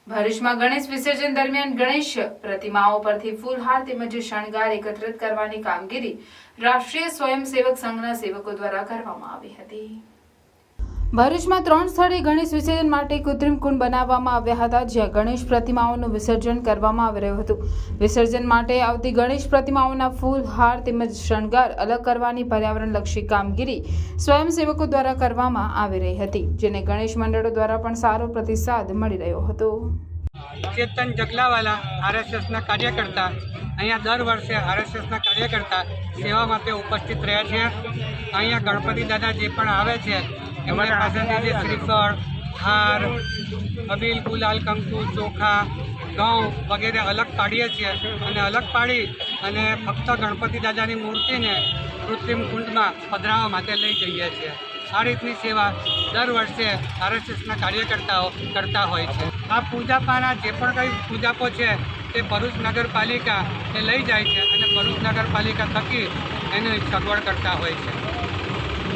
ભરૂચમાં ગણેશ વિસર્જન દરમિયાન ગણેશ પ્રતિમાઓ પરથી ફૂલહાર તેમજ શણગાર એકત્રિત કરવાની કામગીરી રાષ્ટ્રીય સ્વયંસેવક સંઘના સેવકો દ્વારા કરવામાં આવી હતી। ભરૂચમાં 3 સ્થળે ગણેશ વિસર્જન માટે કૃત્રિમ કુંડ બનાવવામાં આવ્યા હતા, જ્યાં ગણેશ પ્રતિમાઓનું વિસર્જન કરવામાં આવી રહ્યું હતું। વિસર્જન માટે આવતી ગણેશ પ્રતિમાઓના ફૂલહાર તેમજ શણગાર અલગ કરવાની પર્યાવરણલક્ષી કામગીરી સ્વયંસેવકો દ્વારા કરવામાં આવી રહી હતી, જેને ગણેશ મંડળો દ્વારા પણ સારો પ્રતિસાદ મળી રહ્યો હતો। ચેતન જગલાવાલા આરએસએસના કાર્યકર્તા અહીંયા દર વર્ષે આરએસએસના કાર્યકર્તા સેવા માટે ઉપસ્થિત રહ્યા છે। અહીંયા ગણપતિ દાદા જે પણ આવે છે એમની પાસેથી જે શ્રીફળ, હાર, અબીલ, ગુલાલ, કંકુ, ચોખા, ઘઉં વગેરે અલગ પાડીએ છીએ અને અલગ પાડી અને ફક્ત ગણપતિ દાદાની મૂર્તિને કૃત્રિમ કુંડમાં પધરાવવા માટે લઈ જઈએ છીએ। આ રીતની સેવા દર વર્ષે આરએસએસના કાર્યકર્તાઓ કરતા હોય છે। આ પૂજાપાના જે પણ કંઈ પૂજાપો છે તે ભરૂચ નગરપાલિકા એ લઈ જાય છે અને ભરૂચ નગરપાલિકા થકી એની સગવડ કરતા હોય છે।